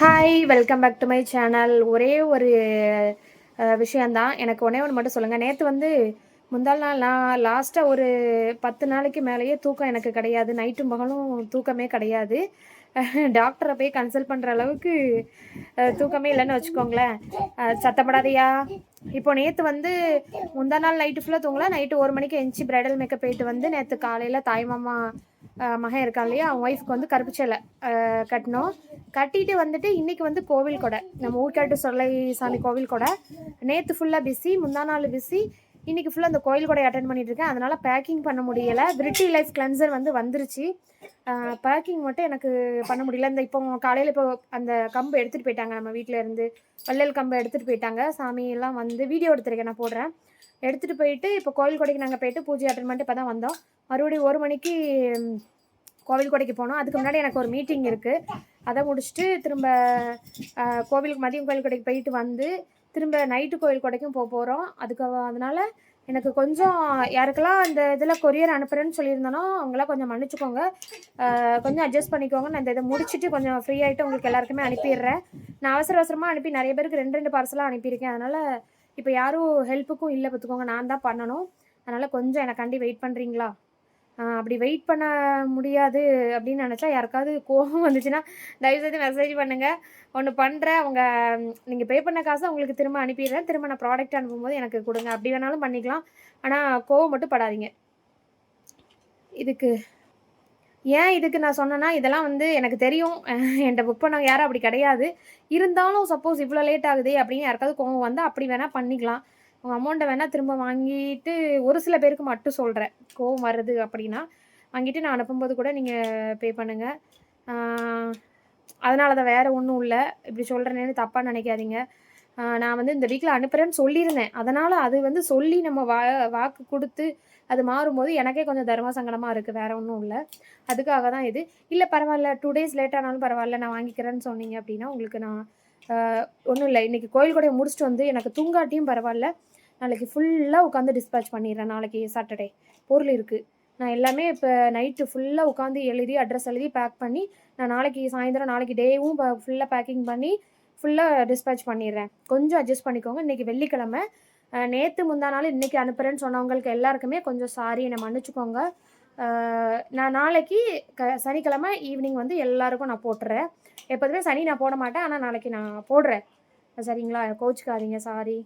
Hi welcome back to my channel. ஒரே ஒரு விஷயந்தான். எனக்கு ஒன்றே ஒன்று மட்டும் சொல்லுங்கள். நேற்று வந்து முந்தாள் நாள் நான் லாஸ்ட்டாக ஒரு 10 நாளைக்கு மேலேயே தூக்கம் எனக்கு கிடையாது. நைட்டும் பகலும் தூக்கமே கிடையாது. டாக்டரை போய் கன்சல்ட் பண்ணுற அளவுக்கு தூக்கமே இல்லைன்னு வச்சுக்கோங்களேன். சத்தப்படாதையா. இப்போ நேற்று வந்து முந்தா நாள் நைட்டு ஃபுல்லாக தூங்கல. நைட்டு 1 மணிக்கு எந்திச்சி ப்ரைடல் மேக்கப் போயிட்டு வந்து நேற்று காலையில் தாய்மாமா மகன் இருக்கான் இல்லையா, அவன் ஒய்ஃப்க்கு வந்து கருப்பு சேலை கட்டினோம். கட்டிட்டு வந்துட்டு இன்றைக்கி வந்து கோவில் கொடை, நம்ம ஊர்காட்டு சொல்லை சாமி கோவில் கொடை. நேற்று ஃபுல்லாக பிஸி, முந்தா நாள் பிஸி, இன்றைக்கி ஃபுல்லாக அந்த கோயில் கொடை அட்டன் பண்ணிகிட்ருக்கேன். அதனால் பேக்கிங் பண்ண முடியலை. பிரிட்டி லைஃப் கிளென்சர் வந்து வந்துருச்சு. பேக்கிங் மட்டும் எனக்கு பண்ண முடியல. இந்த இப்போ காலையில் இப்போ அந்த கம்பு எடுத்துகிட்டு போயிட்டாங்க, நம்ம வீட்டில் இருந்து வள்ளல் கம்பு எடுத்துகிட்டு போயிட்டாங்க. சாமியெல்லாம் வந்து வீடியோ எடுத்துருக்கேன், நான் போடுறேன். எடுத்துகிட்டு போயிட்டு இப்போ கோயில் கொடைக்கு நாங்கள் போயிட்டு பூஜை அட்டன் பண்ணிட்டு இப்போ தான் வந்தோம். மறுபடியும் 1 மணிக்கு கோவில் கொடைக்கு போனோம். அதுக்கு முன்னாடி எனக்கு ஒரு மீட்டிங் இருக்குது, அதை முடிச்சுட்டு திரும்ப கோவிலுக்கு மதியம் கோவில் கொடைக்கு போயிட்டு வந்து திரும்ப நைட்டு கோவில் கொடைக்கும் போகிறோம். அதனால் எனக்கு கொஞ்சம் யாருக்கெல்லாம் இந்த இதில் கொரியர் அனுப்புகிறேன்னு சொல்லியிருந்தேனோ அவங்களாம் கொஞ்சம் மன்னிச்சுக்கோங்க, கொஞ்சம் அட்ஜஸ்ட் பண்ணிக்கோங்க. நான் இந்த இதை முடிச்சுட்டு கொஞ்சம் ஃப்ரீ ஆகிட்டு உங்களுக்கு எல்லாருக்குமே அனுப்பிடுறேன். நான் அவசரமாக அனுப்பி நிறைய பேருக்கு 2 பார்சலாக அனுப்பியிருக்கேன். அதனால் இப்போ யாரும் ஹெல்ப்புக்கும் இல்லை பார்த்துக்கோங்க, நான் தான் பண்ணணும். அதனால் கொஞ்சம் எனக்காண்டி வெயிட் பண்ணுறீங்களா? அப்படி வெயிட் பண்ண முடியாது அப்படின்னு நினச்சா, யாருக்காவது கோபம் வந்துச்சுன்னா தயவுசெய்து மெசேஜ் பண்ணுங்கள். ஒன்று பண்ணுறேன், அவங்க நீங்கள் பே பண்ண காசை உங்களுக்கு திரும்ப அனுப்பிடுறேன். திரும்ப நான் ப்ராடக்ட் அனுப்பும்போது எனக்கு கொடுங்க, அப்படி வேணாலும் பண்ணிக்கலாம். ஆனால் கோவம் மட்டும் படாதீங்க. இதுக்கு நான் சொன்னேன்னா, இதெல்லாம் வந்து எனக்கு தெரியும், என்கிட்ட புக் பண்ணவங்க யாரும் அப்படி கிடையாது. இருந்தாலும் சப்போஸ் இவ்வளோ லேட் ஆகுது அப்படின்னு யாருக்காவது கோவம் வந்தால் அப்படி வேணால் பண்ணிக்கலாம். உங்கள் அமௌண்ட்டை வேணால் திரும்ப வாங்கிட்டு, ஒரு சில பேருக்கு மட்டும் சொல்கிறேன், கோவம் வருது அப்படின்னா வாங்கிட்டு நான் அனுப்பும்போது கூட நீங்கள் பே பண்ணுங்கள். அதனால தான், வேறு ஒன்றும் இல்லை. இப்படி சொல்கிறேன்னு தப்பாக நினைக்காதீங்க. நான் வந்து இந்த வீக்கில் அனுப்புகிறேன்னு சொல்லியிருந்தேன். அதனால் அது வந்து சொல்லி நம்ம வாக்கு கொடுத்து அது மாறும்போது எனக்கே கொஞ்சம் தர்ம சங்கடமாக இருக்குது, வேறு ஒன்றும் இல்லை. அதுக்காக தான் இது. இல்லை பரவாயில்ல, 2 டேஸ் லேட் ஆனாலும் பரவாயில்ல, நான் வாங்கிக்கிறேன்னு சொன்னீங்க அப்படின்னா உங்களுக்கு நான் ஒன்றும் இல்லை. இன்றைக்கி கோயில் கொடையை முடிச்சுட்டு வந்து எனக்கு தூங்காட்டியும் பரவாயில்ல, நாளைக்கு ஃபுல்லாக உட்காந்து டிஸ்பேச் பண்ணிடுறேன். நாளைக்கு சாட்டர்டே பொருள் இருக்குது. நான் எல்லாமே இப்போ நைட்டு ஃபுல்லாக உட்காந்து எழுதி அட்ரஸ் எழுதி பேக் பண்ணி நான் நாளைக்கு சாயந்தரம் நாளைக்கு டேவும் ஃபுல்லாக பேக்கிங் பண்ணி ஃபுல்லாக டிஸ்பேச் பண்ணிடுறேன். கொஞ்சம் அட்ஜஸ்ட் பண்ணிக்கோங்க. இன்றைக்கி வெள்ளிக்கிழமை, நேற்று முந்தா நாள் இன்றைக்கி அனுப்புகிறேன்னு சொன்னவங்களுக்கு எல்லாருக்குமே கொஞ்சம் சாரி, என்னை மன்னிச்சுக்கோங்க. நான் நாளைக்கு சனிக்கிழமை ஈவினிங் வந்து எல்லாருக்கும் நான் போட்டுறேன். எப்போதுமே சனி நான் போட மாட்டேன், ஆனால் நாளைக்கு நான் போடுறேன். சரிங்களா? கோச்சிக்காதீங்க, சாரி.